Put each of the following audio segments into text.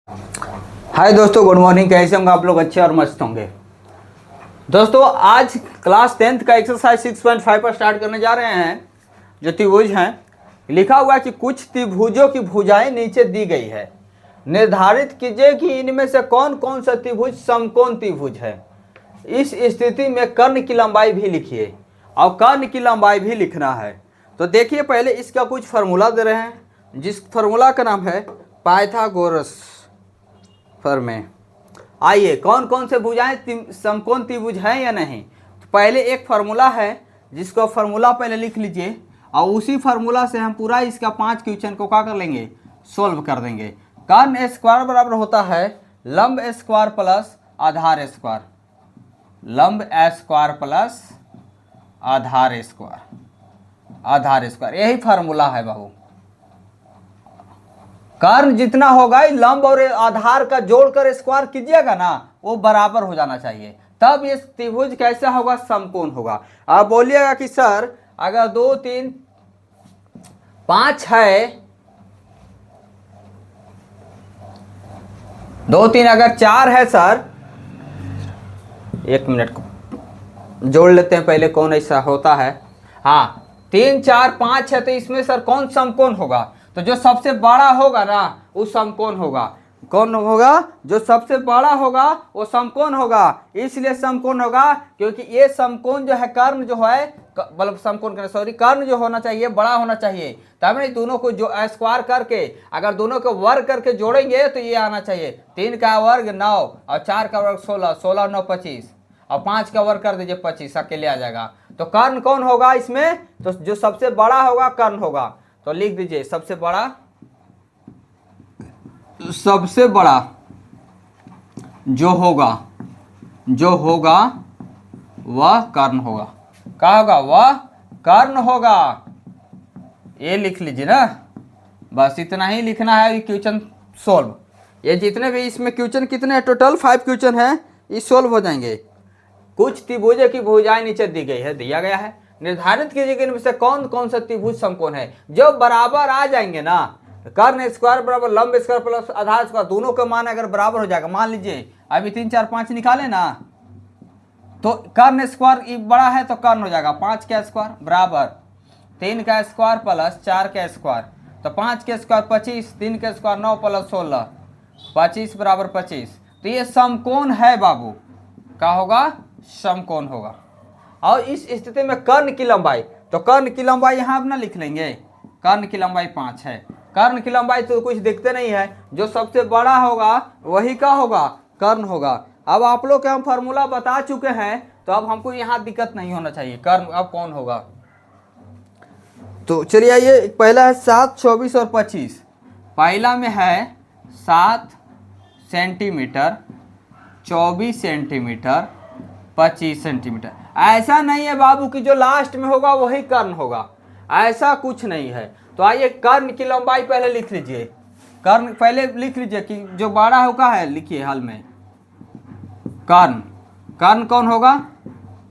हाय दोस्तों, good morning. कैसे होंगे आप लोग? अच्छे और मस्त होंगे। दोस्तों आज क्लास 10th का एक्सरसाइज 6.5 पर स्टार्ट करने जा रहे हैं। जो त्रिभुज हैं, लिखा हुआ है कि कुछ त्रिभुजों की भुजाएं नीचे दी गई है। निर्धारित कीजिए कि इनमें से कौन कौन सा त्रिभुज समकोण त्रिभुज है। इस स्थिति में कर्ण की लंबाई भी लिखिए और कर्ण की लंबाई भी लिखना है। तो देखिए, पहले इसका कुछ फार्मूला दे रहे हैं, जिस फार्मूला का नाम है पाइथागोरस में। आइए, कौन कौन से भुजाएं समकोण त्रिभुज हैं या नहीं। तो पहले एक फार्मूला है, जिसको फार्मूला पहले लिख लीजिए और उसी फार्मूला से हम पूरा इसका 5 क्वेश्चन को क्या कर लेंगे, सोल्व कर देंगे। कर्ण स्क्वायर बराबर होता है लंब स्क्वायर प्लस आधार स्क्वायर। लंब स्क्वायर प्लस आधार स्क्वायर, यही फार्मूला है बाबू। कर्ण जितना होगा लंब और आधार का जोड़कर स्क्वायर कीजिएगा ना, वो बराबर हो जाना चाहिए, तब ये त्रिभुज कैसा होगा, समकोण होगा। आप बोलिएगा कि सर अगर 2 3 5 है, 2 3 अगर 4 है सर, 1 मिनट को जोड़ लेते हैं पहले, कौन ऐसा होता है। हाँ, 3 4 5 है, तो इसमें सर कौन समकोण होगा? तो जो सबसे बड़ा होगा ना वो समकोण होगा। कौन होगा? जो सबसे बड़ा होगा वो समकोण होगा। इसलिए समकोण होगा क्योंकि ये समकोण जो है, कर्ण जो है, मतलब समकोण का सॉरी, कर्ण जो होना चाहिए बड़ा होना चाहिए। तब नहीं, दोनों को जो स्क्वायर करके अगर दोनों को वर्ग करके जोड़ेंगे तो ये आना चाहिए। 3 का वर्ग 9 और 4 का वर्ग 16, 16 9 25 और 5 का वर्ग कर दीजिए 25, अकेले आ जाएगा। तो कर्ण कौन होगा इसमें? तो जो सबसे बड़ा होगा कर्ण होगा। तो लिख दीजिए सबसे बड़ा जो होगा वह कर्ण होगा। क्या होगा? वह कर्ण होगा। ये लिख लीजिए ना, बस इतना ही लिखना है। Question solve. ये जितने भी इसमें क्वेश्चन कितने हैं, टोटल 5 क्वेश्चन हैं, ये सोल्व हो जाएंगे। कुछ त्रिभुजों की भुजाएं नीचे दी गई है, दिया गया है। निर्धारित कीजिए कि इनमें से कौन कौन सा त्रिभुज समकोण है। जो बराबर आ जाएंगे ना, कर्ण स्क्वायर बराबर लंब स्क्वायर प्लस आधार स्क्वायर, दोनों का मान अगर बराबर हो जाएगा, मान लीजिए अभी 3 4 5 निकाले ना, तो कर्ण स्क्वायर बड़ा है तो कर्ण हो जाएगा 5 का स्क्वायर बराबर 3 का स्क्वायर प्लस 4 का स्क्वायर, तो 5 के स्क्वायर 25, 3 के स्क्वायर 9 प्लस 16, 25 बराबर 25। तो ये समकोण है बाबू। क्या होगा? समकोण होगा। और इस स्थिति में कर्ण की लंबाई, तो कर्ण की लंबाई यहाँ अपना लिख लेंगे। कर्ण की लंबाई 5 है। कर्ण की लंबाई तो कुछ दिखते नहीं है, जो सबसे बड़ा होगा वही का होगा, कर्ण होगा। अब आप लोग के हम फार्मूला बता चुके हैं, तो अब हमको यहाँ दिक्कत नहीं होना चाहिए। कर्ण अब कौन होगा? तो चलिए, आइए, पहला है 7 24 और 25। पहला में है 7 सेंटीमीटर, 24 सेंटीमीटर, 25 सेंटीमीटर। ऐसा नहीं है बाबू कि जो लास्ट में होगा वही कर्ण होगा, ऐसा कुछ नहीं है। तो आइए, कर्ण की लंबाई पहले लिख लीजिए। कर्ण पहले लिख लीजिए कि जो बड़ा होगा है, लिखिए हाल में कर्ण कौन होगा?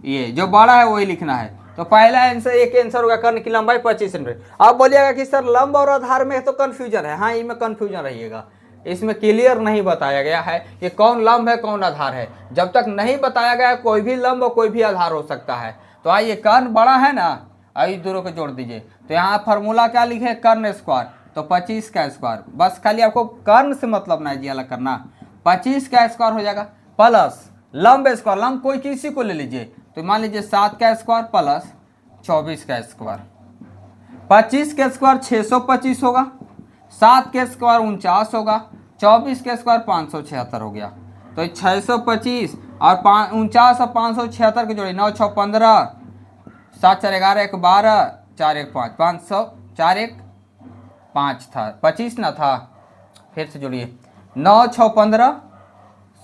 ये जो बड़ा है वही लिखना है। तो पहला आंसर, एक आंसर होगा कर्ण की लंबाई 25 सेंटीमीटर। आप बोलिएगा कि सर लंब और आधार में तो कंफ्यूजन है। हाँ, इसमें कंफ्यूजन रहिएगा, इसमें क्लियर नहीं बताया गया है कि कौन लंब है कौन आधार है। जब तक नहीं बताया गया, कोई भी लंब और कोई भी आधार हो सकता है। तो आइए, कर्ण बड़ा है ना, आइए दोनों को जोड़ दीजिए। तो यहाँ फार्मूला क्या लिखे? कर्ण स्क्वायर, तो 25 का स्क्वायर। बस खाली आपको कर्ण से मतलब नहीं जी अलग करना। 25 का स्क्वायर हो जाएगा प्लस लंब स्क्वायर, लंब कोई किसी को ले लीजिए। तो मान लीजिए 7 का स्क्वायर प्लस 24 का स्क्वायर। 25 का स्क्वायर 625 होगा, 7 के स्क्वायर 49 होगा, 24 के स्क्वायर 576 हो गया। तो 625 और 49 और 576 की जोड़ी 9 6 15, 7 4 11 1 12, 4 1 5, 500 4 1 5 था, 25 ना था, फिर से जोड़िए 9 6 15,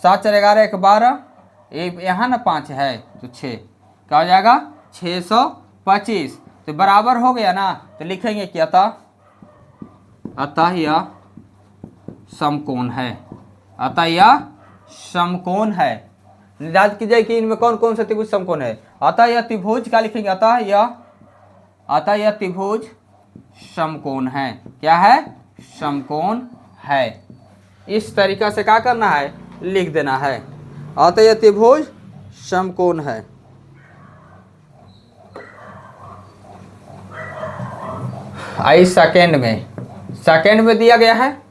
7 4 11 1 12, एक यहाँ ना 5 है तो 6, क्या हो जाएगा? 625। तो बराबर हो गया ना, तो लिखेंगे कि अतः यह समकोण है। अतः यह समकोण है। निर्धारित कीजिए कि इनमें कौन कौन सा त्रिभुज समकोण है। अतः यह त्रिभुज, क्या लिखेंगे? अतः यह त्रिभुज समकोण है। क्या है? समकोण है। इस तरीका से क्या करना है, लिख देना है। अतः यह त्रिभुज समकोण है। आई सेकंड में दिया गया है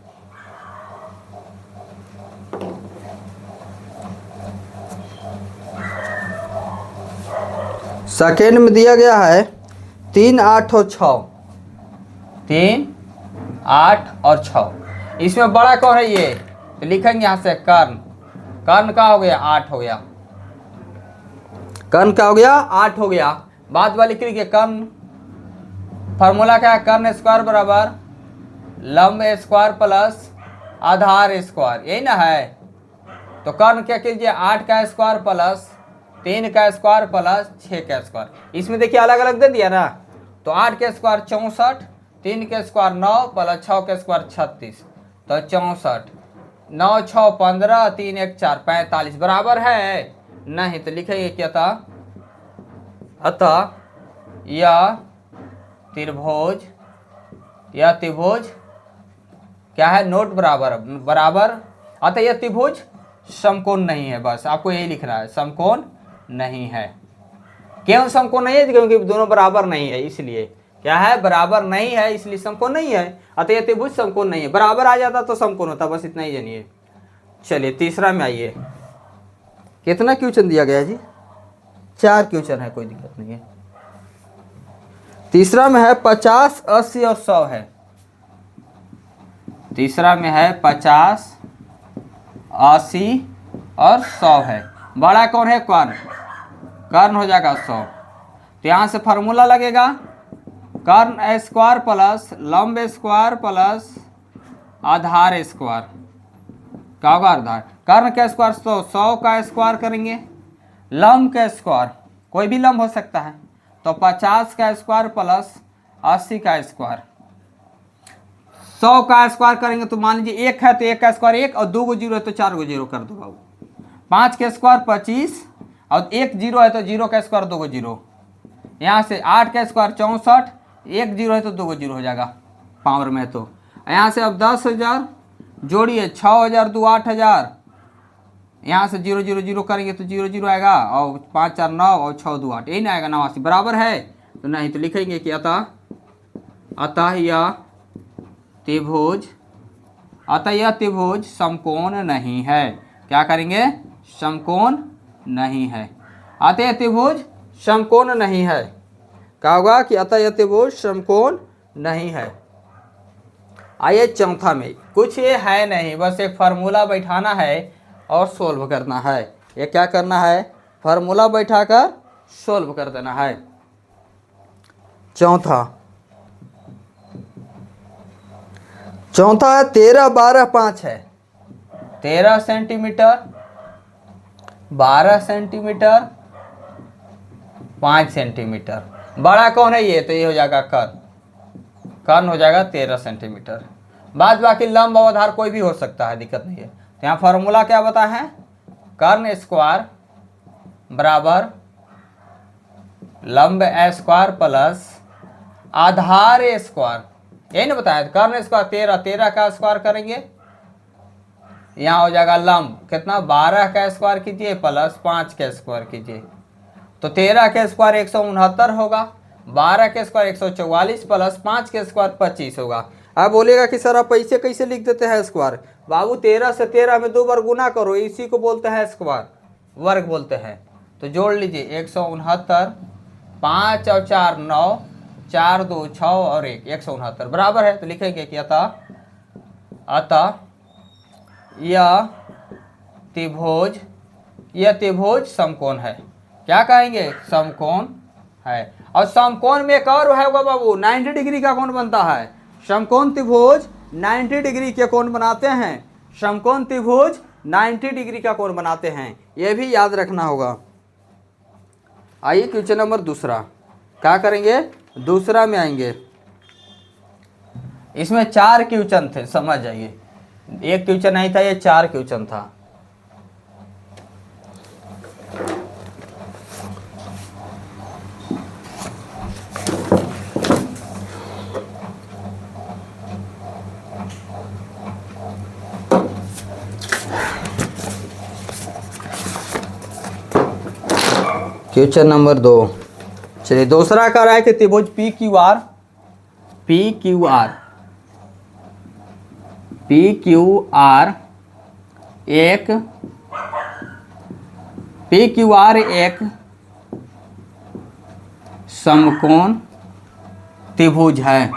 सेकेंड में दिया गया है 3, 8 और 6, 3, 8 और 6। इसमें बड़ा कौन है ये, तो लिखेंगे यहाँ से कर्ण का हो गया 8 हो गया, कर्ण का हो गया 8 हो गया। बाद वाली लिख लीजिए कर्ण, फार्मूला क्या है, कर्ण स्क्वायर बराबर लंब स्क्वायर प्लस आधार स्क्वायर, यही ना है। तो कर्ण क्या कीजिए 8 का स्क्वायर प्लस 3 का स्क्वायर प्लस 6 का स्क्वायर। इसमें देखिए अलग अलग दे दिया ना, तो 8 के स्क्वायर 64, 3 के स्क्वायर 9 प्लस 6 के स्क्वायर 36, तो 64, 9 6 15, 3 1 4 45 बराबर है नहीं, तो लिखेंगे क्या था, अतः यह त्रिभुज क्या है, नोट बराबर अतः यह त्रिभुज समकोण नहीं है। बस आपको यही लिखना है, समकोण नहीं है। क्यों समकोण नहीं है, क्योंकि दोनों बराबर नहीं है, इसलिए क्या है, बराबर नहीं है इसलिए समकोण नहीं है। अतः यह त्रिभुज समकोण नहीं है, बराबर आ जाता तो समकोण होता, बस इतना ही जानिए। चलिए तीसरा में आइए, कितना क्वेश्चन दिया गया जी, 4 क्वेश्चन है, कोई दिक्कत नहीं है। तीसरा में है 50, 80 और 100 है। तीसरा में है 50, 80 और 100 है। बड़ा कौन है, कर्ण हो जाएगा 100। तो यहाँ से फार्मूला लगेगा कर्ण स्क्वायर प्लस लंब स्क्वायर प्लस आधार स्क्वायर, क्या होगा आधार, कर्ण का स्क्वायर 100 का स्क्वायर करेंगे, लंब का स्क्वायर कोई भी लंब हो सकता है, तो 50 का स्क्वायर प्लस 80 का स्क्वायर, 100 का स्क्वायर करेंगे तो मान लीजिए 1 है तो 1 का स्क्वायर 1 और 2 जीरो है तो 4 जीरो कर दो बाबू, 5 के स्क्वायर 25 और 1 जीरो है तो 0 का स्क्वायर 2 जीरो, यहाँ से 8 का स्क्वायर 64, 1 जीरो है तो 2 जीरो हो जाएगा पावर में। तो यहाँ से अब 10,000 जोड़िए, 6,000 2 8,000, यहाँ से 0 0 0 करेंगे तो 0 0 आएगा और 5 4 9 और 6 2 8, यही ना आएगा 89 बराबर है, तो नहीं, तो लिखेंगे कि अतः यह त्रिभुज समकोण नहीं है। क्या करेंगे, समकोण नहीं है, अतः यह त्रिभुज समकोण नहीं है। क्या होगा कि अतः यह त्रिभुज समकोण नहीं है। आइए चौथा में, कुछ ये है नहीं, बस एक फार्मूला बैठाना है और सोल्व करना है। ये क्या करना है, फार्मूला बैठाकर सोल्व कर देना है। चौथा है 13 12 5 है, 13 सेंटीमीटर 12 सेंटीमीटर 5 सेंटीमीटर। बड़ा कौन है ये, तो ये हो जाएगा कर्ण हो जाएगा 13 सेंटीमीटर। बाद बाकी लंब और आधार कोई भी हो सकता है, दिक्कत नहीं है। तो यहाँ फार्मूला क्या बता है, कर्ण स्क्वायर बराबर लंब स्क्वायर प्लस आधार स्क्वायर, यही ना बताया, कर्ण स्क्वायर 13 का स्क्वायर करेंगे, यहाँ हो जाएगा लंब कितना 12 का स्क्वायर कीजिए प्लस 5 का स्क्वायर कीजिए, तो 13 के स्क्वायर 169 होगा, 12 के स्क्वायर 144 प्लस 5 के स्क्वायर 25 होगा। अब बोलेगा कि सर आप ऐसे कैसे लिख देते हैं स्क्वायर, बाबू 13 से 13 में 2 बार गुना करो, इसी को बोलते हैं स्क्वायर, वर्ग बोलते हैं। तो जोड़ लीजिए 169, 5 और 4 9, 4 2 6 और 1 169 बराबर है। तो लिखेंगे कि अतः यह त्रिभुज समकोण है। क्या कहेंगे, समकोण है। और समकोण में एक और है बाबू, 90 डिग्री का कोण बनता है। समकोण त्रिभुज 90 डिग्री के कोण बनाते हैं, समकोण त्रिभुज 90 डिग्री का कोण बनाते हैं, यह भी याद रखना होगा। आइए क्वेश्चन नंबर दूसरा, क्या करेंगे, दूसरा में आएंगे। इसमें 4 क्वेश्चन थे, समझ जाइए, एक क्वेश्चन नहीं था, ये 4 क्वेश्चन था। Question number 2। चलिए दूसरा कह रहा है कि त्रिभुज पी क्यू आर एक समकोण त्रिभुज है।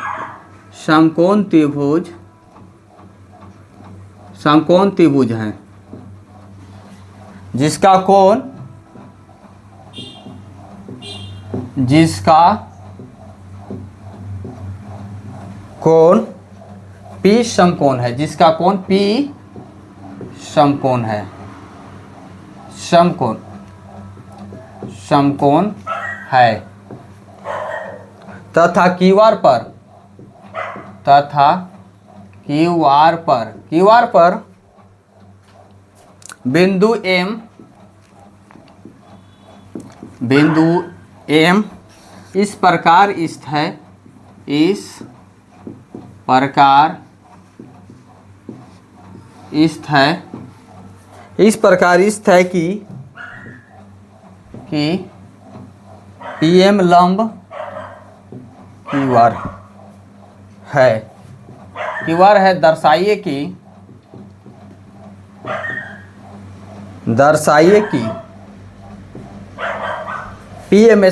समकोण त्रिभुज है जिसका कोण P समकोण है, जिसका कोण P समकोण है, समकोण है तथा क्यूआर पर बिंदु M इस प्रकार स्थित है कि PM लंब क्यूआर है। दर्शाइए कि PM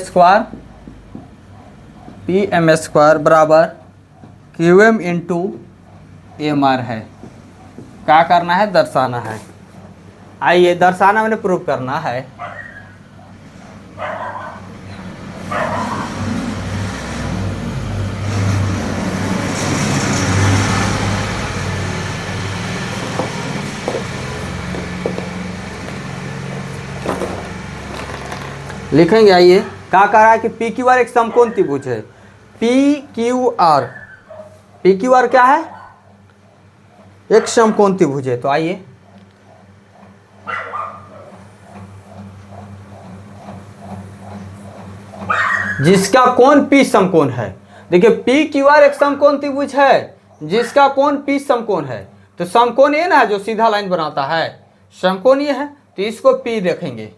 स्क्वायर बराबर QM इंटू MR है। क्या करना है? दर्शाना है। आइए दर्शाना मैंने प्रूव करना है। लिखेंगे। आइए क्या कह रहा है कि पी क्यू आर एक समकोण त्रिभुज है। पी क्यू आर क्या है? एक समकोण त्रिभुज है। तो आइए जिसका कोण P समकोण है। देखिए पी क्यू आर एक समकोण त्रिभुज है जिसका कोण P समकोण है। तो समकोण ये ना है जो सीधा लाइन बनाता है, समकोण ये है, तो इसको P रखेंगे।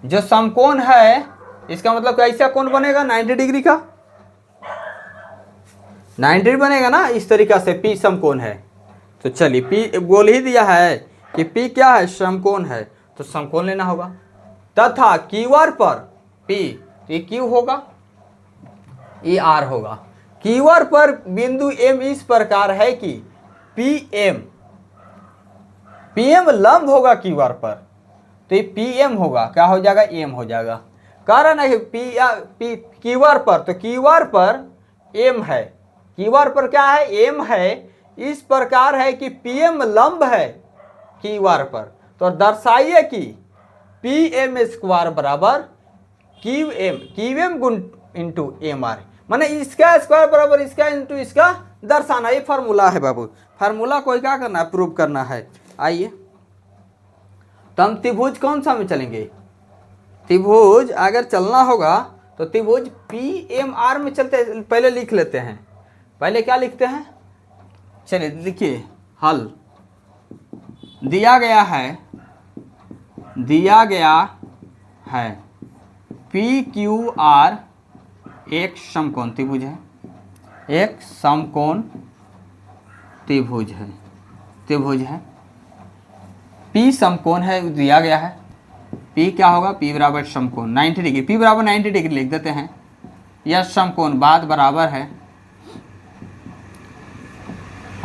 जो समकोण है इसका मतलब कैसा कोण बनेगा? 90 डिग्री का 90 बनेगा ना, इस तरीका से P समकोण है। तो चलिए P बोल ही दिया है कि P क्या है? समकोण है, तो समकोण लेना होगा। तथा क्यूआर पर P, तो ये Q होगा, ये R होगा। क्यूआर पर बिंदु M इस प्रकार है कि PM लंब होगा क्यूआर पर, तो ये PM होगा। क्या हो जाएगा? M हो जाएगा। कारण है क्यूआर पर, तो क्यूआर पर M है, क्यूआर पर क्या है? M है। इस प्रकार है कि PM लंब है क्यूआर पर। तो दर्शाइए कि PM स्क्वायर बराबर QM गुण इंटू MR, माने इसका स्क्वायर बराबर इसका इंटू इसका दर्शाना। ये फार्मूला है बाबू। फार्मूला को क्या करना है? प्रूव करना है। आइए तो हम त्रिभुज कौन सा में चलेंगे? त्रिभुज अगर चलना होगा तो त्रिभुज PMR में चलते हैं। पहले लिख लेते हैं। पहले क्या लिखते हैं? चलिए देखिए, हल दिया गया है PQR एक समकोण त्रिभुज है, एक समकोण त्रिभुज है। P समकोण है, दिया गया है। P क्या होगा? P बराबर समकोण 90 डिग्री। P बराबर 90 डिग्री लिख देते हैं। यह समकोण बात बराबर है।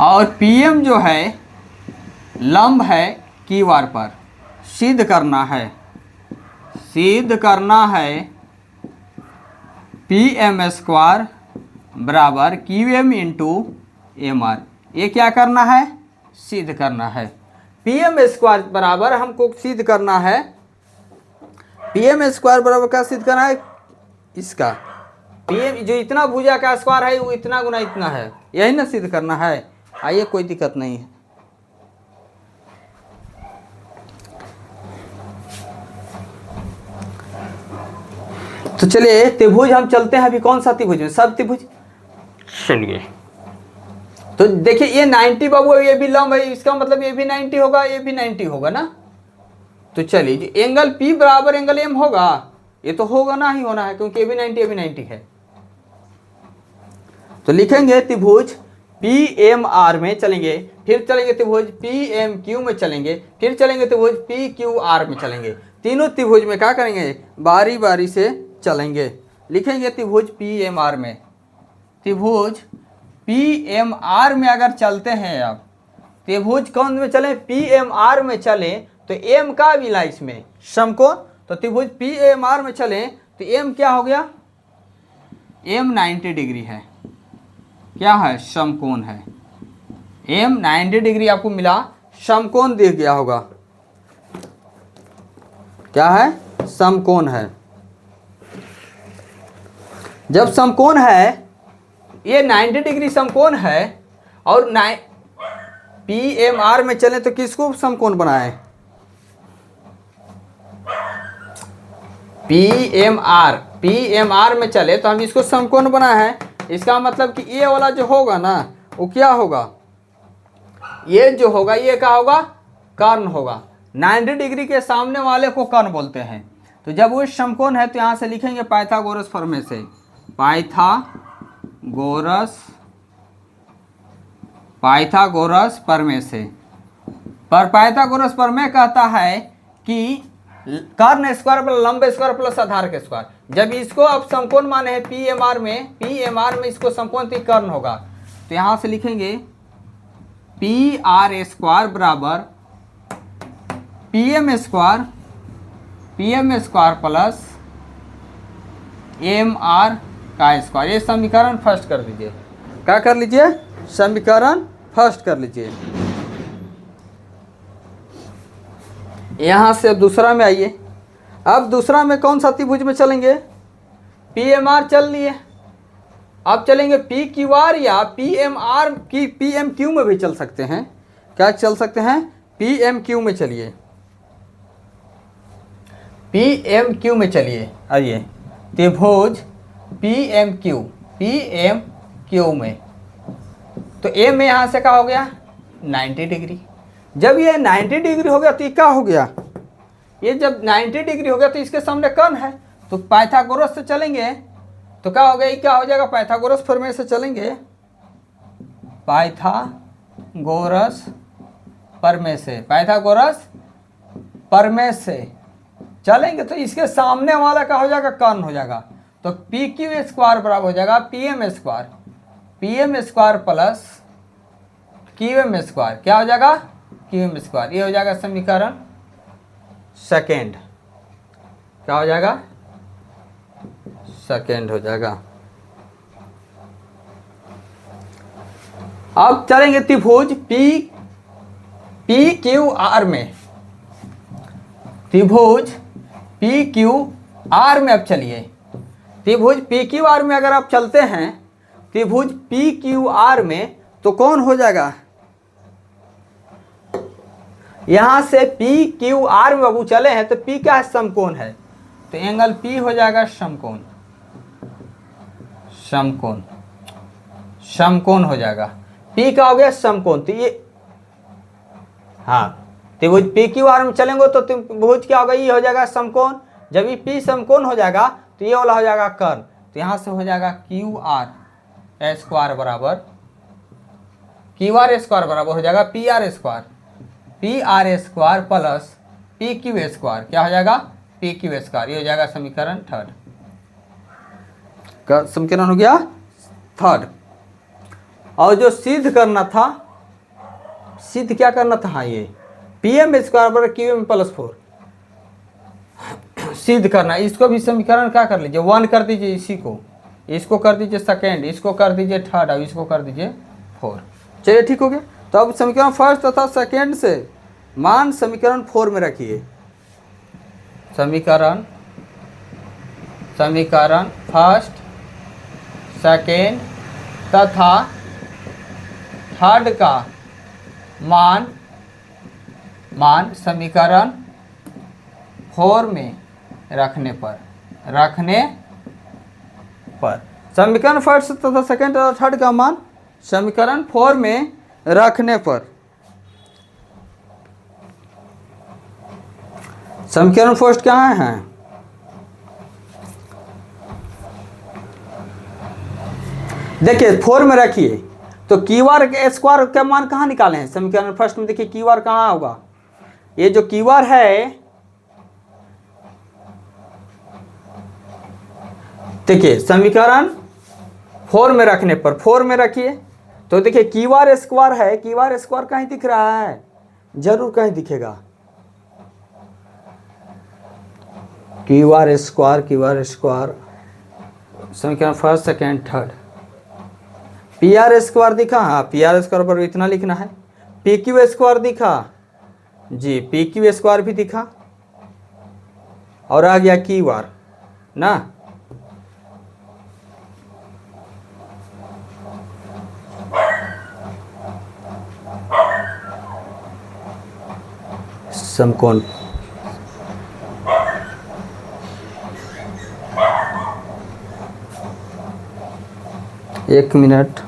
और PM जो है लंब है क्यूआर पर। सिद्ध करना है PM स्क्वायर बराबर QM इंटू MR। ये क्या करना है? सिद्ध करना है। PM स्क्वायर बराबर हमको सिद्ध करना है। PM स्क्वायर बराबर क्या सिद्ध करना है? इसका PM जो इतना भुजा का स्क्वायर है वो इतना गुना इतना है, यही ना सिद्ध करना है। आइए कोई दिक्कत नहीं है। तो चलिए त्रिभुज हम चलते हैं। अभी कौन सा त्रिभुज में? सब त्रिभुज। चलिए तो देखिए ये 90 बाबू, ये भी लंब है, इसका मतलब ये भी 90 होगा, ये भी 90 होगा ना। तो चलिए एंगल P बराबर एंगल M होगा, ये तो होगा ना ही होना है, क्योंकि AB 90 AB 90 है। तो लिखेंगे त्रिभुज PMR में चलेंगे, फिर चलेंगे त्रिभुज PMQ में चलेंगे, फिर चलेंगे त्रिभुज PQR में चलेंगे। तीनों त्रिभुज में क्या करेंगे, बारी बारी से चलेंगे। लिखेंगे त्रिभुज PMR में, त्रिभुज PMR में अगर चलते हैं आप, त्रिभुज कौन में चले, PMR में चले तो M का मिला इसमें समकोण, तो त्रिभुज PMR में चले तो M क्या हो गया, M 90 डिग्री है, क्या है, समकोण है। M 90 डिग्री आपको मिला, समकोण दिख गया होगा, क्या है, समकोण है। जब समकोण है, ये 90 डिग्री समकोण है, और PMR में चले तो किसको समकोण बनाए, PMR में चले तो हम इसको समकोण बनाए हैं। इसका मतलब कि ये वाला जो होगा ना, वो क्या होगा, ये जो होगा ये क्या होगा, कर्ण होगा। 90 डिग्री के सामने वाले को कर्ण बोलते हैं। तो जब वो समकोण है तो यहाँ से लिखेंगे पाइथागोरस प्रमेय से, पाइथागोरस प्रमेय से। पर पाइथागोरस प्रमेय कहता है कि कर्ण स्क्वायर प्लस लंब स्क्वायर प्लस आधार के स्क्वायर। जब इसको अब समकोण माने हैं PMR में इसको समकोण तो कर्ण होगा, तो यहाँ से लिखेंगे PR स्क्वायर बराबर PM स्क्वायर प्लस MR का स्क्वायर। ये समीकरण फर्स्ट कर लीजिए, क्या कर लीजिए, समीकरण फर्स्ट कर लीजिए। यहाँ से अब दूसरा में आइए। अब दूसरा में कौन सा त्रिभुज में चलेंगे, PMR चल लिए, अब चलेंगे PQR या PMR की PMQ में भी चल सकते हैं। क्या चल सकते हैं, PMQ में चलिए, PMQ में चलिए। आइए त्रिभुज PMQ में, तो M में यहाँ से क्या हो गया, 90 डिग्री। जब ये 90 डिग्री हो गया तो ये क्या हो गया, ये जब 90 डिग्री हो गया तो इसके सामने कर्ण है, तो पाइथागोरस से चलेंगे तो क्या हो गया, ये क्या हो जाएगा, पाइथागोरस प्रमेय से चलेंगे, पाइथागोरस प्रमेय से चलेंगे तो इसके सामने वाला क्या हो जाएगा, कर्ण हो जाएगा। तो PQ स्क्वायर बराबर हो जाएगा PM square plus QM square, क्या हो जाएगा, QM स्क्वायर। ये हो जाएगा समीकरण सेकेंड, क्या हो जाएगा, सेकेंड हो जाएगा। अब चलेंगे त्रिभुज PQR में, त्रिभुज PQR में अब चलिए। त्रिभुज PQR में अगर आप चलते हैं, त्रिभुज PQR में तो कौन हो जाएगा, यहां से PQR में बाबू चले हैं तो P क्या है, समकोण है, तो एंगल P हो जाएगा समकोण हो जाएगा। P का हो गया समकोण, तो ये हाँ, त्रिभुज PQR में चलेंगे तो त्रिभुज क्या होगा, ये हो जाएगा समकोण। जब ये P समकोण हो जाएगा तो ये वाला हो जाएगा कर्ण, तो यहाँ से हो जाएगा QR स्क्वायर बराबर हो जाएगा PR square plus PQ square, क्या हो जाएगा, PQ स्क्वायर। ये हो जाएगा समीकरण थर्ड, समीकरण हो गया थर्ड। और जो सिद्ध करना था, सिद्ध क्या करना था, हाँ, ये PM स्क्वायर बराबर QM प्लस 4 सिद्ध करना। इसको भी समीकरण क्या कर लीजिए, 1 कर दीजिए, इसको कर दीजिए सेकेंड, इसको कर दीजिए थर्ड, और इसको कर दीजिए 4। चलिए ठीक हो गया। तो अब समीकरण फर्स्ट तथा सेकेंड से मान समीकरण 4 में रखिए। समीकरण फर्स्ट, सेकेंड तथा थर्ड का मान समीकरण 4 में रखने पर समीकरण फर्स्ट तथा सेकेंड तथा थर्ड का मान समीकरण 4 में रखने पर, समीकरण फर्स्ट क्या है, देखिए 4 में रखिए तो क्यू आर के स्क्वायर का मान कहाँ निकाले हैं समीकरण फर्स्ट में। देखिए क्यू आर कहाँ होगा, ये जो क्यू आर है, देखिए समीकरण 4 में रखने पर 4 में रखिए तो देखिए क्यू आर स्क्वायर है, क्यू आर स्क्वायर कहीं दिख रहा है, जरूर कहीं दिखेगा। क्यू आर स्क्वायर समीकरण first second third, P R square दिखा, हाँ पी आर स्क्वायर पर इतना लिखना है। पी क्यू स्क्वायर दिखा जी, पी क्यू स्क्वायर भी दिखा, और आ गया क्यू आर ना। समकोण एक मिनट,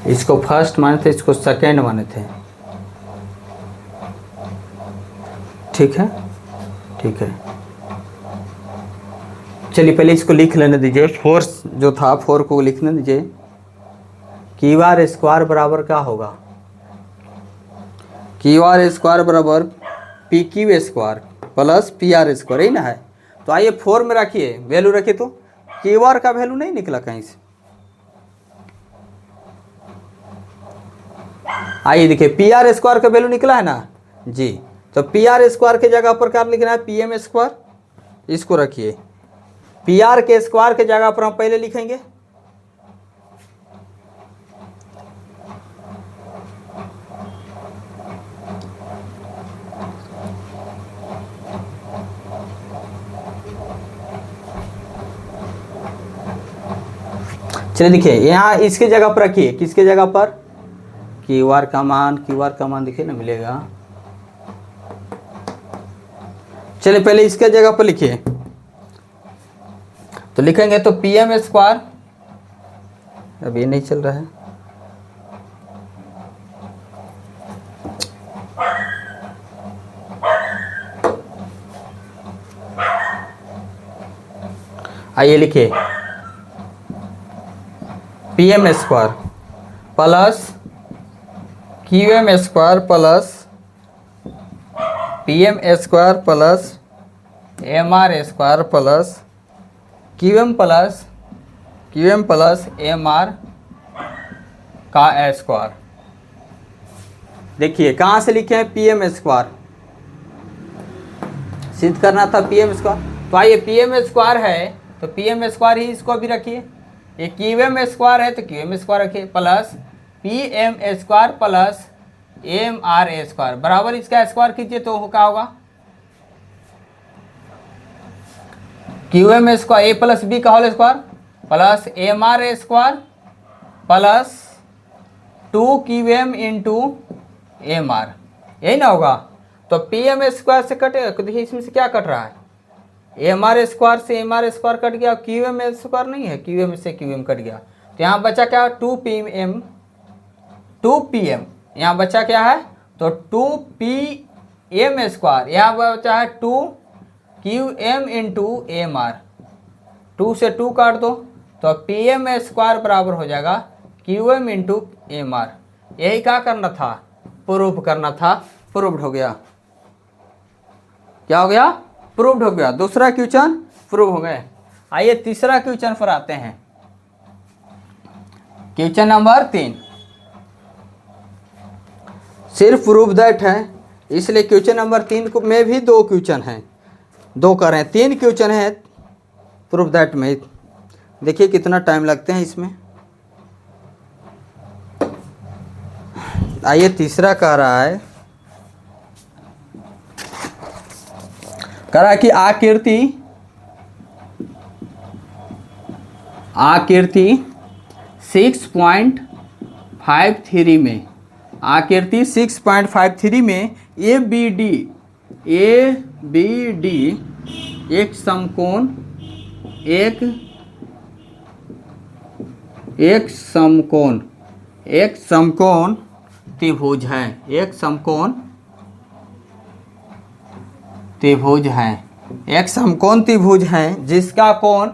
इसको फर्स्ट माने थे, इसको सेकेंड माने थे, ठीक है ठीक है। चलिए पहले इसको लिख लेने दीजिए, 4 जो था 4 को लिखने दीजिए। क्यू आर स्क्वायर बराबर क्या होगा, क्यू आर स्क्वायर बराबर P Q square plus P R square, ही ना है। तो आइए 4 में रखिए, वैल्यू रखिए तो क्यू आर का वैल्यू नहीं निकला कहीं से। आइए देखिए पी आर स्क्वायर का वैल्यू निकला है ना जी, तो पी आर स्क्वायर के जगह पर क्या लिखना है, पी एम स्क्वायर, इसको रखिए। पी आर के स्क्वायर के जगह पर हम पहले लिखेंगे चलिए देखिए यहाँ इसके जगह पर रखिए, किसके जगह पर, क्यू आर का मान देखिए ना मिलेगा। चलिए पहले इसके जगह पर लिखिए, तो लिखेंगे तो पी एम स्क्वायर, अब ये नहीं चल रहा है, आइए लिखिए P M square plus Q M square plus P M square plus M R square plus Q M plus M R का स्क्वायर। देखिए कहाँ से लिखे हैं, पी एम स्क्वायर सिद्ध करना था, पी एम स्क्वायर। तो आइए पी एम स्क्वायर है तो पी एम स्क्वायर ही इसको भी रखिए, ये क्यू एम स्क्वायर है तो क्यू एम स्क्वायर रखिए, plus P M square plus M R square बराबर इसका स्क्वायर कीजिए तो क्या होगा, Q M square A plus B का whole square plus M R square plus 2 Q M into M R, यही ना होगा। तो पी एम स्क्वायर से कटेगा, देखिए इसमें से क्या कट रहा है, एम आर स्क्वायर से एम आर स्क्वायर कट गया, क्यू एम स्क्वायर नहीं है, क्यू एम से क्यू एम कट गया, तो यहाँ बचा क्या, 2 पी एम, यहाँ बचा क्या है, तो 2 पी एम स्क्वायर, यहाँ बचा है 2 Q M into M R, 2 से 2 काट दो तो पी एम स्क्वायर बराबर हो जाएगा Q M into M R. यही क्या करना था, प्रूफ करना था, प्रूव्ड हो गया। क्या हो गया, प्रूव्ड हो गया। दूसरा क्वेश्चन प्रूव हो गए। आइए तीसरा क्वेश्चन पर आते हैं, क्वेश्चन नंबर 3। सिर्फ प्रूव दैट है, इसलिए क्वेश्चन नंबर 3 को में भी 2 क्वेश्चन हैं, 2 कर रहे हैं, 3 क्वेश्चन है प्रूव दैट में। देखिए कितना टाइम लगते हैं इसमें। आइए तीसरा कह रहा है, कह रहा है कि आकृति 6.53 में, आकृति 6.53 में ए बी डी एक समकोण त्रिभुज है, एक समकोण त्रिभुज है जिसका कोण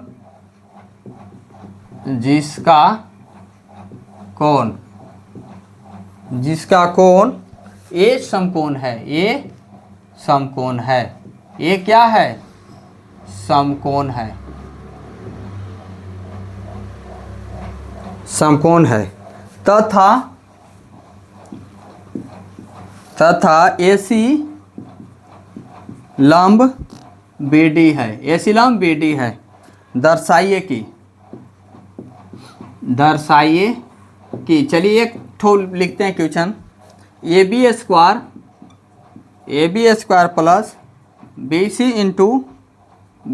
ए समकोण है, ए समकोण है, ये क्या है? समकोण है, समकोण है तथा AC लंब BD है, AC लंब BD है। दर्शाइए कि चलिए एक ठो लिखते हैं question, AB square plus BC into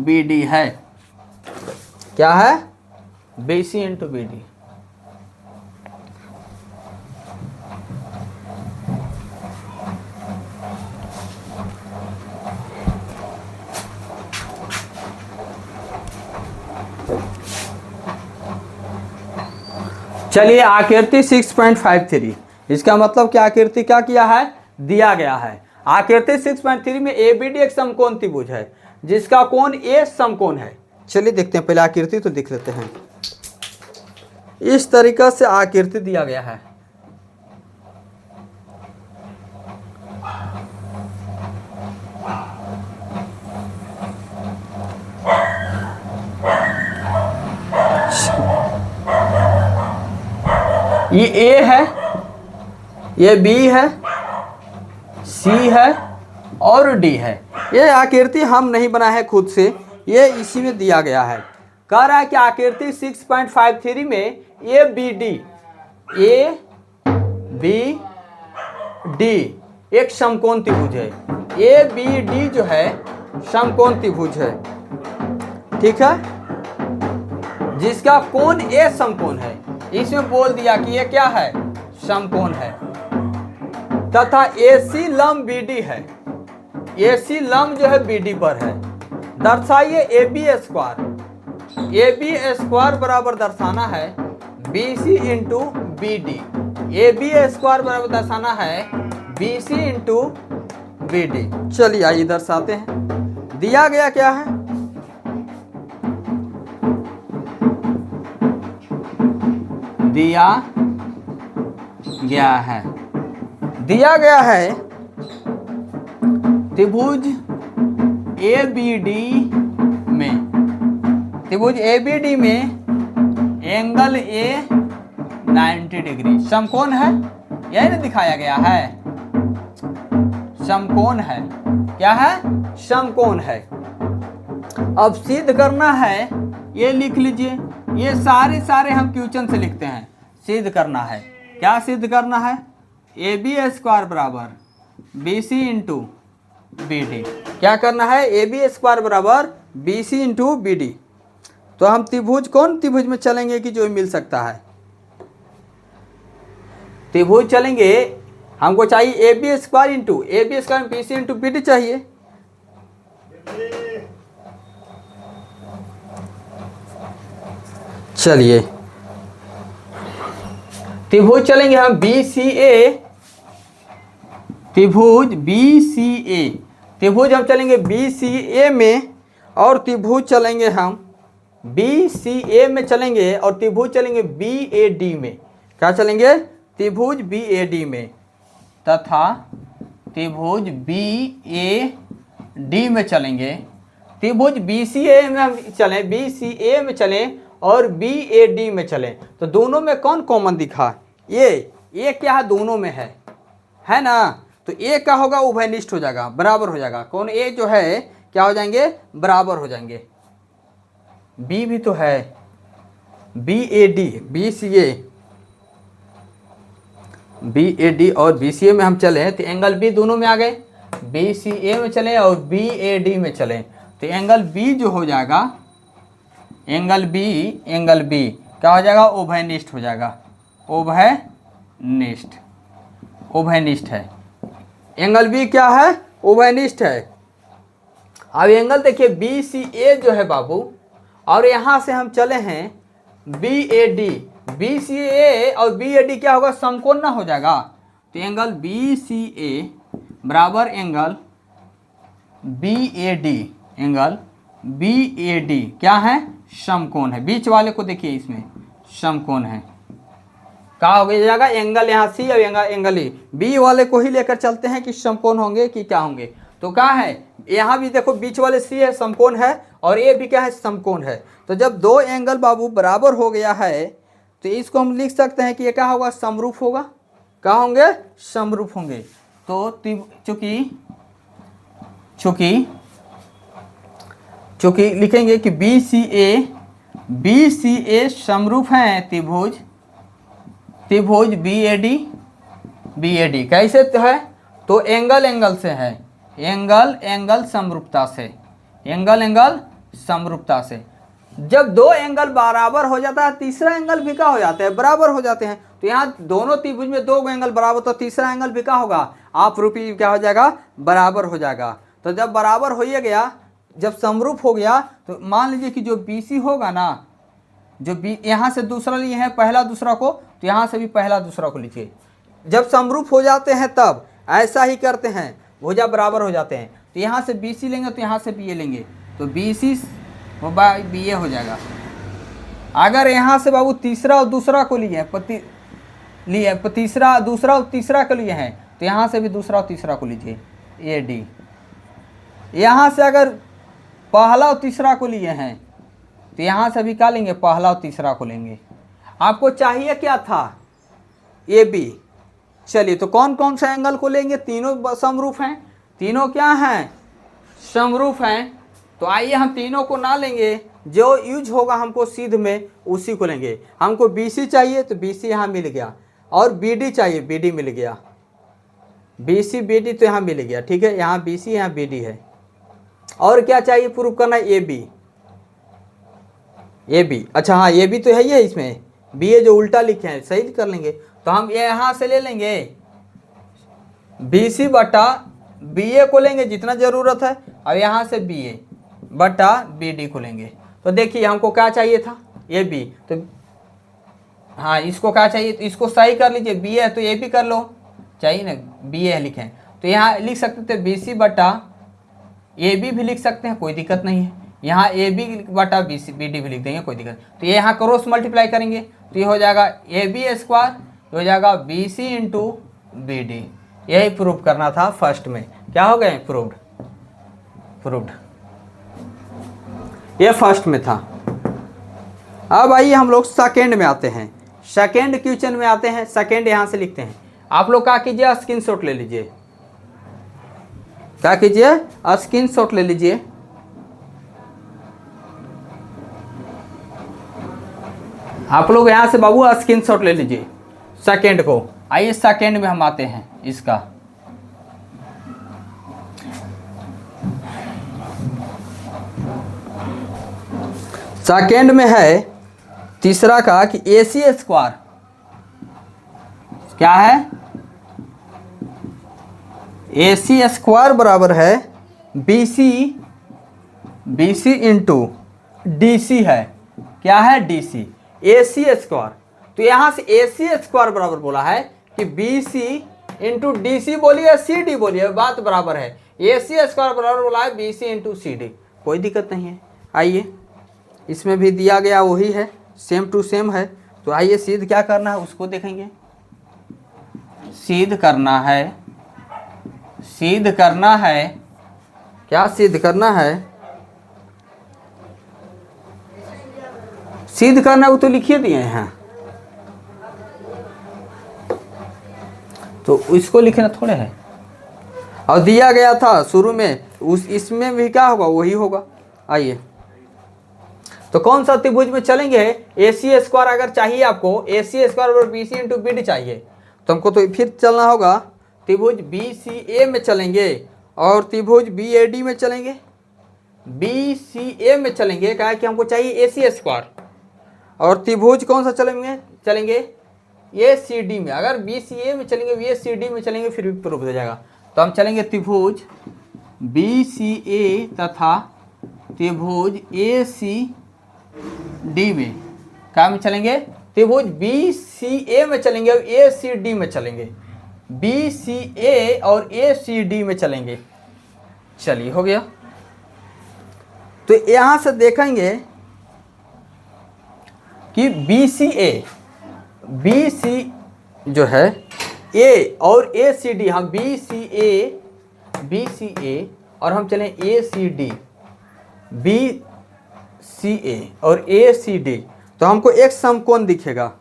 BD है। क्या है? BC into BD। चलिए आकृति 6.53, इसका मतलब क्या आकृति क्या किया है? दिया गया है। आकृति 6.3 में ABD एक समकोण त्रिभुज है जिसका कोण A समकोण है। चलिए देखते हैं, पहले आकृति तो देख लेते हैं। इस तरीका से आकृति दिया गया है। ये A है, ये B है, C है और D है। ये आकृति हम नहीं बनाए हैं खुद से, ये इसी में दिया गया है। कह रहा है कि आकृति 6.53 में ABD एक समकोण त्रिभुज है। ABD जो है समकोण त्रिभुज है, ठीक है, जिसका कोण A समकोण है। इसमें बोल दिया कि ये क्या है? समकोण है तथा AC लंब BD है। AC लंब जो है BD पर है। दर्शाइए AB स्क्वायर बराबर दर्शाना है BC into BD। AB square बराबर दर्शाना है BC इंटू BD। चलिए आइए दर्शाते हैं। दिया गया क्या है? दिया गया है त्रिभुज ABD में एंगल A 90 डिग्री समकोण है। यही ना दिखाया गया है, समकोण है। क्या है? समकोण है। अब सिद्ध करना है, ये लिख लीजिए। ये सारे हम क्वेश्चन से लिखते हैं। सिद्ध करना है, क्या सिद्ध करना है? AB स्क्वायर बराबर BC इंटू BD। क्या करना है? AB स्क्वायर बराबर BC इंटू BD। तो हम त्रिभुज कौन त्रिभुज में चलेंगे कि जो मिल सकता है? त्रिभुज चलेंगे, हमको चाहिए AB square into BC into BD चाहिए। चलिए त्रिभुज चलेंगे हम त्रिभुज हम चलेंगे BCA में, और त्रिभुज चलेंगे हम BCA में चलेंगे, और त्रिभुज चलेंगे BAD में। क्या चलेंगे? त्रिभुज BAD में तथा त्रिभुज BAD में चलेंगे। त्रिभुज BCA में हम चलें, BCA में चलें और BAD में चलें। तो दोनों में कौन कॉमन दिखा? ये क्या है? दोनों में है ना। तो A क्या होगा? उभयनिष्ठ हो जाएगा, बराबर हो जाएगा। कौन? A जो है क्या हो जाएंगे? बराबर हो जाएंगे। B भी तो है, BAD और BCA में हम चले तो एंगल B दोनों में आ गए। BCA में चले और BAD में चले तो एंगल B जो हो जाएगा, एंगल B क्या हो जाएगा? उभयनिष्ठ हो जाएगा। उभयनिष्ठ है। एंगल B क्या है? उभयनिष्ठ है। अब एंगल देखिए BCA जो है बाबू, और यहाँ से हम चले हैं BAD। BCA और BAD क्या होगा? समकोण ना हो जाएगा। तो एंगल BCA बराबर एंगल BAD, एंगल BAD क्या है, समकोण है। बीच वाले को देखिए, इसमें समकोण है। क्या हो जाएगा, एंगल यहाँ C और एंगल E। बी वाले को ही लेकर चलते हैं कि समकोण होंगे कि क्या होंगे। तो क्या है, यहाँ भी देखो बीच वाले C है, समकोण है, और ये भी क्या है, समकोण है। तो जब दो एंगल बाबू बराबर हो गया है तो इसको हम लिख सकते हैं कि ये क्या होगा, समरूप होगा। क्या होंगे, समरूप होंगे। तो चूंकि लिखेंगे कि BCA समरूप हैं त्रिभुज BAD कैसे है, तो एंगल से है, एंगल समरूपता से। जब दो एंगल बराबर हो जाता है, तीसरा एंगल भी क्या हो जाता है, बराबर हो जाते हैं। तो यहाँ दोनों त्रिभुज में दो एंगल बराबर, तो तीसरा एंगल भी क्या होगा, आप रूपी क्या हो जाएगा, बराबर हो जाएगा। तो जब बराबर हो ही गया, जब समरूप हो गया, तो मान लीजिए कि जो BC होगा ना, जो यहाँ से दूसरा लिए हैं पहला दूसरा को, तो यहाँ से भी पहला दूसरा को लीजिए। जब समरूप हो जाते हैं तब ऐसा ही करते हैं, भुजा बराबर हो जाते हैं। तो यहाँ से BC लेंगे तो यहाँ से BA लेंगे, तो BC वो BA हो जाएगा। अगर यहाँ से बाबू तीसरा और दूसरा को लिए तीसरा दूसरा और तीसरा को लिए हैं, तो यहाँ से भी दूसरा और तीसरा को लीजिए AD। यहाँ से अगर पहला और तीसरा को लिए हैं, तो यहाँ से भी क्या लेंगे, पहला और तीसरा को लेंगे। आपको चाहिए क्या था, AB। चलिए, तो कौन कौन सा एंगल को लेंगे, तीनों समरूप हैं, तीनों क्या हैं, समरूप हैं। तो आइए हम तीनों को ना लेंगे, जो यूज होगा हमको सिद्ध में उसी को लेंगे। हमको BC चाहिए तो BC यहाँ मिल गया, और BD चाहिए, BD मिल गया। BC BD तो यहाँ मिल गया, ठीक है, यहाँ BC यहाँ BD है। और क्या चाहिए प्रूफ करना, AB। अच्छा हाँ, AB तो है ही है, इसमें BA जो उल्टा लिखे हैं सही कर लेंगे। तो हम ये यहाँ से ले लेंगे BC बटा BA को लेंगे जितना ज़रूरत है, और यहाँ से BA बटा BD को लेंगे। तो देखिए हमको क्या चाहिए था, AB। तो हाँ, इसको क्या चाहिए, तो इसको सही कर लीजिए, BA है तो AB कर लो, चाहिए ना, BA लिखें। तो यहाँ लिख सकते थे BC बटा AB भी लिख सकते हैं, कोई दिक्कत नहीं है। यहाँ AB बटा BD भी लिख देंगे, कोई दिक्कत। तो ये यहाँ क्रॉस मल्टीप्लाई करेंगे, तो ये हो जाएगा AB स्क्वायर, हो जाएगा BC इंटू BD। यही प्रूव करना था फर्स्ट में। क्या हो गए, प्रूव्ड। ये फर्स्ट में था। अब आइए हम लोग सेकेंड में आते हैं, सेकेंड क्वेश्चन में आते हैं। सेकेंड यहाँ से लिखते हैं। आप लोग क्या कीजिए, स्क्रीनशॉट ले लीजिए। क्या कीजिए, स्क्रीनशॉट ले लीजिए। आप लोग यहाँ से बाबू स्क्रीनशॉट ले लीजिए सेकेंड को। आइए सेकेंड में हम आते हैं। इसका सेकेंड में है तीसरा का कि AC स्क्वायर क्या है, AC स्क्वायर बराबर है BC इंटू DC है। क्या है, DC AC स्क्वायर। तो यहाँ से AC स्क्वायर बराबर बोला है कि BC इंटू DC बोलिए, CD बोलिए, बात बराबर है। AC स्क्वायर बराबर बोला है BC इंटू CD, कोई दिक्कत नहीं है। आइए, इसमें भी दिया गया वही है, सेम टू सेम है। तो आइए सिद्ध क्या करना है उसको देखेंगे। सिद्ध करना है, क्या सिद्ध करना है, सिद्ध करना वो तो लिखिए दिए हैं, तो इसको लिखना थोड़े है। और दिया गया था शुरू में, इसमें भी क्या होगा, वही होगा। आइए, तो कौन सा त्रिभुज में चलेंगे, AC स्क्वायर अगर चाहिए आपको, AC स्क्वायर और BC इंटू BD चाहिए, तो हमको तो फिर चलना होगा त्रिभुज BCA में चलेंगे, और त्रिभुज BAD में चलेंगे, BCA में चलेंगे, क्या है कि हमको चाहिए AC स्क्वायर। और त्रिभुज कौन सा चलेंगे ACD में। अगर BCA में चलेंगे, BCD में चलेंगे, फिर भी प्रूफ हो जाएगा। तो हम चलेंगे त्रिभुज BCA तथा त्रिभुज ACD में। क्या में चलेंगे, त्रिभुज BCA में चलेंगे और ACD में चलेंगे, BCA और ACD में चलेंगे। चलिए, हो गया। तो यहाँ से देखेंगे कि बी सी जो है ए और ए सी डी, हम बी सी ए और हम चलें ए सी डी, बी सी ए और ए सी डी, तो हमको एक समकोण दिखेगा।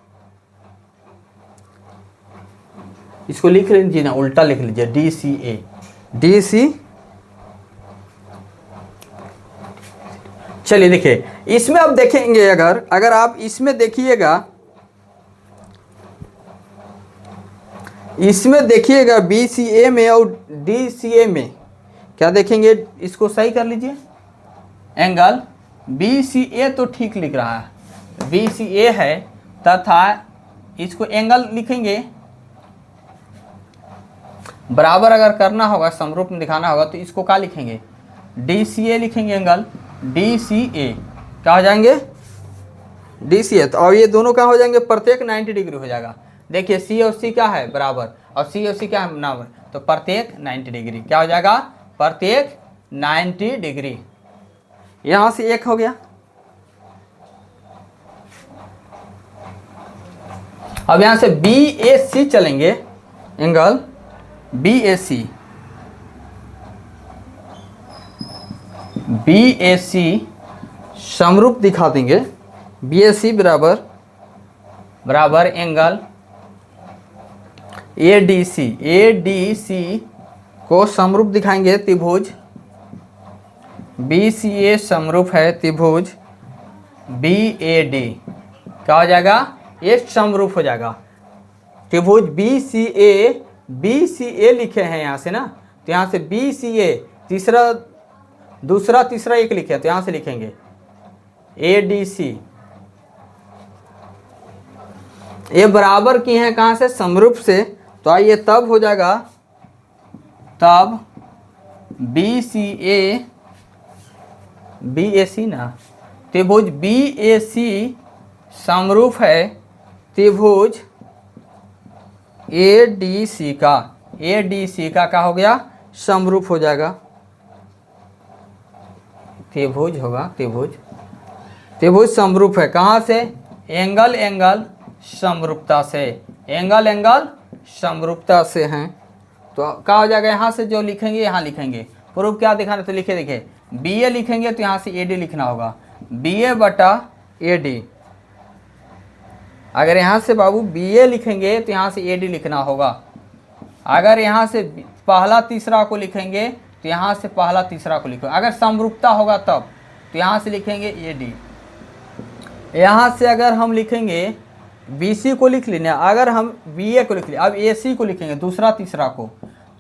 इसको लिख लीजिए ना, उल्टा लिख लीजिए, डी सी ए, डी सी। चलिए देखिए, इसमें अब देखेंगे, अगर आप इसमें देखिएगा, इसमें देखिएगा बी सी ए में और डी सी ए में क्या देखेंगे, इसको सही कर लीजिए। एंगल बी सी ए तो ठीक लिख रहा है, बी सी ए है, तथा इसको एंगल लिखेंगे बराबर। अगर करना होगा, समरूप में दिखाना होगा, तो इसको क्या लिखेंगे, डी सी ए लिखेंगे। एंगल डी सी ए क्या हो जाएंगे, डी सी ए। तो और ये दोनों क्या हो जाएंगे, प्रत्येक 90 डिग्री हो जाएगा। देखिए सी और सी क्या है, बराबर, और सी और सी क्या है, बराबर, तो प्रत्येक 90 डिग्री क्या हो जाएगा, प्रत्येक 90 डिग्री। यहां से एक हो गया। अब यहां से बी ए सी चलेंगे, angle B A C, B A C समरूप दिखा देंगे। बी ए सी बराबर angle A D C, A D C को समरूप दिखाएंगे त्रिभुज बी सी ए, समरूप है त्रिभुज बी ए डी। क्या हो जाएगा, ये समरूप हो जाएगा त्रिभुज बी सी ए। बी सी ए लिखे हैं यहाँ से ना, तो यहाँ से बी सी ए, दूसरा तीसरा एक लिखे, तो यहाँ से लिखेंगे ए डी सी। ये बराबर की हैं कहाँ से, समरूप से। तो आइए तब हो जाएगा, तब B C A, B A सी ना, त्रिभुज बी ए सी समरूप है त्रिभुज ए डी सी का। ए डी सी का क्या हो गया, समरूप हो जाएगा, त्रिभुज होगा, त्रिभुज समरूप है। कहाँ से, एंगल समरूपता से, एंगल समरूपता से हैं। तो क्या हो जाएगा, यहाँ से जो लिखेंगे यहाँ लिखेंगे। प्रूफ क्या दिखाना, तो लिखे देखिए, बी ए लिखेंगे तो यहाँ से ए डी लिखना होगा, बी ए बटा ए डी। अगर यहाँ से बाबू बी ए लिखेंगे तो यहाँ से ए डी लिखना होगा। अगर यहाँ से पहला तीसरा को लिखेंगे तो यहाँ से पहला तीसरा को लिखो। अगर समरूपता होगा तब तो यहाँ से लिखेंगे ए डी। यहाँ से अगर हम लिखेंगे बी सी को लिख लेना, अगर हम बी ए को लिख लिया, अब ए सी को लिखेंगे दूसरा तीसरा को,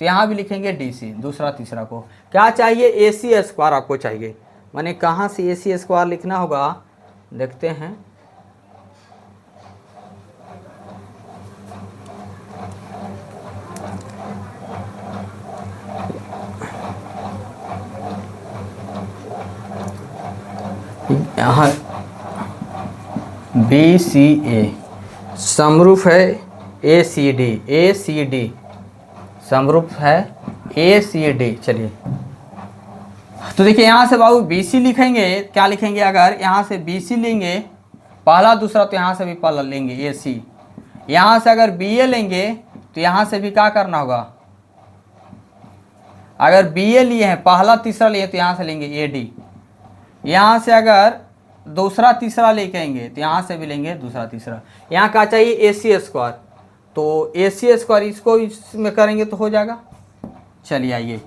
तो यहाँ भी लिखेंगे डी सी दूसरा तीसरा को। क्या चाहिए, ए सी स्क्वायर आपको चाहिए, माने कहाँ से ए सी स्क्वायर लिखना होगा, देखते हैं। यहाँ बी सी ए समरूप है ए सी डी, समरूप है ए सी डी। चलिए तो देखिए यहाँ से बाबू बी सी लिखेंगे, क्या लिखेंगे, अगर यहाँ से बी सी लेंगे पहला दूसरा, तो यहाँ से भी पहला लेंगे ए सी। यहाँ से अगर बी ए लेंगे तो यहाँ से भी क्या करना होगा, अगर बी ए लिए हैं पहला तीसरा लिए तो यहाँ से लेंगे ए डी। यहाँ से अगर दूसरा तीसरा लेके आएंगे तो यहाँ से भी लेंगे दूसरा तीसरा। यहाँ क्या चाहिए, ए सी स्क्वायर, तो ए सी स्क्वायर इसको इसमें करेंगे तो हो जाएगा। चलिए आइए,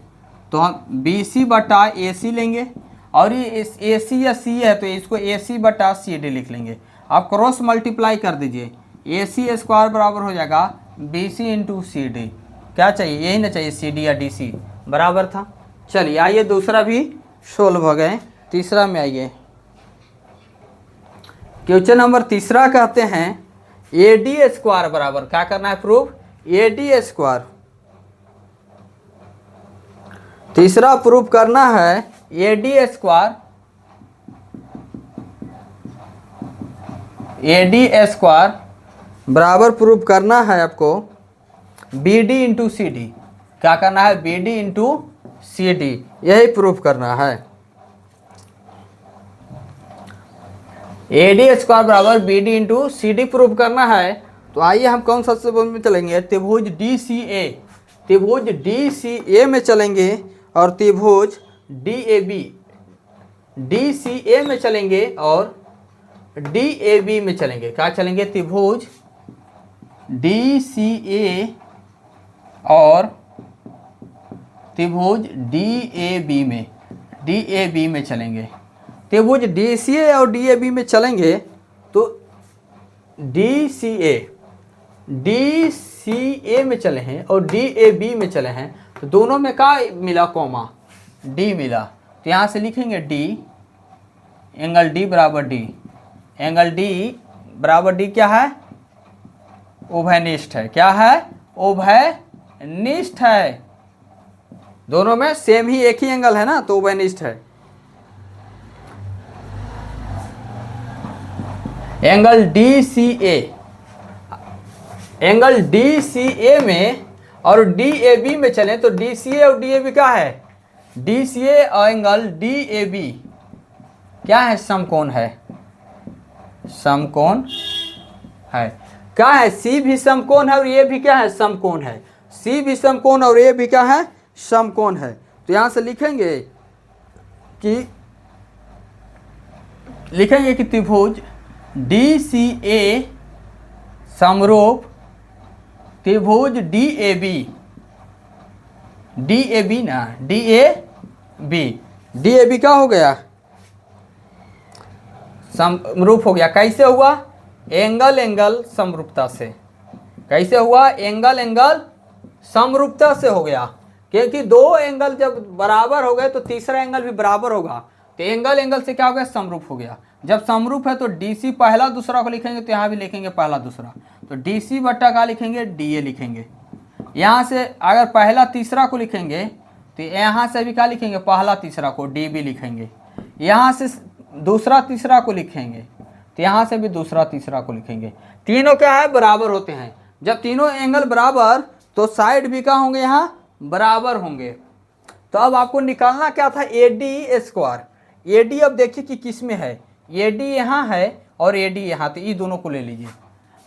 तो हम बी सी बटा ए सी लेंगे, और ये ए सी या सी है तो इसको ए सी बटा सी डी लिख लेंगे। आप क्रॉस मल्टीप्लाई कर दीजिए, ए सी स्क्वायर बराबर हो जाएगा B C into C D. क्या चाहिए, यही ना चाहिए, सी डी या डी सी बराबर था। चलिए आइए दूसरा भी सोल्व हो गए, तीसरा में आइए। क्वेश्चन नंबर तीसरा कहते हैं ए डी स्क्वायर बराबर, क्या करना है प्रूफ, ए डी स्क्वायर। तीसरा प्रूफ करना है A D square, A D square बराबर प्रूफ करना है आपको B D into C D. क्या करना है, B D into C D, यही प्रूफ करना है। AD स्क्वायर बराबर BD इंटू CD प्रूव करना है। तो आइए हम कौन सा सबसे में चलेंगे, त्रिभुज DCA, त्रिभुज DCA में चलेंगे और त्रिभुज DCA में चलेंगे और DAB में चलेंगे। क्या चलेंगे, त्रिभुज DCA और त्रिभुज DAB में चलेंगे। त्रिभुज DCA और DAB में चलेंगे तो DCA में चले हैं और DAB में चले हैं, तो दोनों में क्या मिला, कॉमा D मिला। तो यहाँ से लिखेंगे D, एंगल D बराबर D, एंगल D बराबर D क्या है, उभयनिष्ठ है। क्या है, उभयनिष्ठ है। दोनों में सेम ही एक ही एंगल है ना, तो उभयनिष्ठ है। एंगल DCA में और DAB में चलें तो DCA और DAB क्या है, DCA और एंगल DAB क्या है, समकोण है, समकोण है। क्या है, C भी समकोण है और ये भी क्या है, समकोण है। C भी समकोण और ये भी क्या है, समकोण है। तो यहां से लिखेंगे कि त्रिभुज DCA समरूप त्रिभुज DAB क्या हो गया, समरूप हो गया। कैसे हुआ, एंगल समरूपता से। कैसे हुआ, एंगल समरूपता से हो गया, क्योंकि दो एंगल जब बराबर हो गए तो तीसरा एंगल भी बराबर होगा। तो एंगल से क्या हो गया, समरूप हो गया। जब समरूप है तो DC पहला दूसरा को लिखेंगे, तो यहाँ भी लिखेंगे पहला दूसरा, तो DC बट्टा का लिखेंगे, DA लिखेंगे। यहाँ से अगर पहला तीसरा को लिखेंगे तो यहाँ से भी क्या लिखेंगे, पहला तीसरा को DB लिखेंगे। यहाँ से दूसरा तीसरा को लिखेंगे तो यहाँ से भी दूसरा तीसरा को लिखेंगे। तीनों क्या है, बराबर होते हैं। जब तीनों एंगल बराबर तो साइड भी क्या होंगे, यहाँ बराबर होंगे। तो अब आपको निकालना क्या था, AD स्क्वायर। AD अब देखिए कि किस में है, AD यहाँ है और AD यहाँ, तो ये दोनों को ले लीजिए।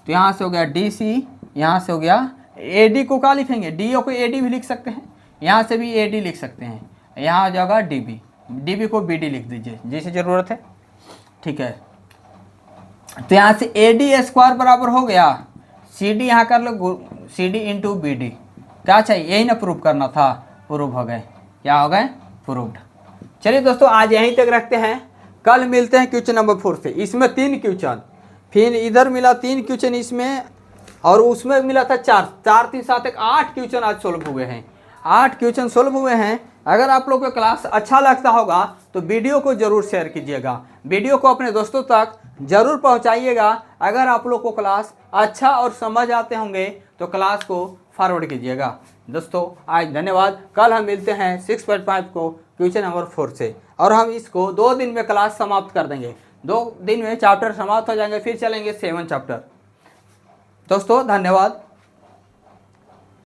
तो यहाँ से हो गया DC, यहाँ से हो गया AD को क्या लिखेंगे, DO को AD भी लिख सकते हैं, यहाँ से भी AD लिख सकते हैं। यहाँ आ जाएगा DB को BD लिख दीजिए जैसे ज़रूरत है, ठीक है। तो यहाँ से AD स्क्वायर बराबर हो गया CD, यहाँ कर लो CD इंटू BD। क्या चाहिए, यही ना प्रूव करना था, प्रूव हो गए। क्या हो गए, प्रूव्ड। चलिए दोस्तों आज यहीं तक रखते हैं, कल मिलते हैं क्वेश्चन नंबर 4 से। इसमें 3 क्वेश्चन, फिर इधर मिला 3 क्वेश्चन इसमें, और उसमें मिला था 4 3 7 1 8 क्वेश्चन आज सोल्व हुए हैं। 8 क्वेश्चन सोल्व हुए हैं। अगर आप लोग को क्लास अच्छा लगता होगा तो वीडियो को ज़रूर शेयर कीजिएगा, वीडियो को अपने दोस्तों तक ज़रूर पहुंचाइएगा। अगर आप लोग को क्लास अच्छा और समझ आते होंगे तो क्लास को फॉरवर्ड कीजिएगा। दोस्तों आज धन्यवाद। कल हम मिलते हैं 6.5 को क्वेश्चन नंबर 4 से, और हम इसको 2 दिन में क्लास समाप्त कर देंगे। 2 दिन में चैप्टर समाप्त हो जाएंगे, फिर चलेंगे 7 चैप्टर। दोस्तों धन्यवाद।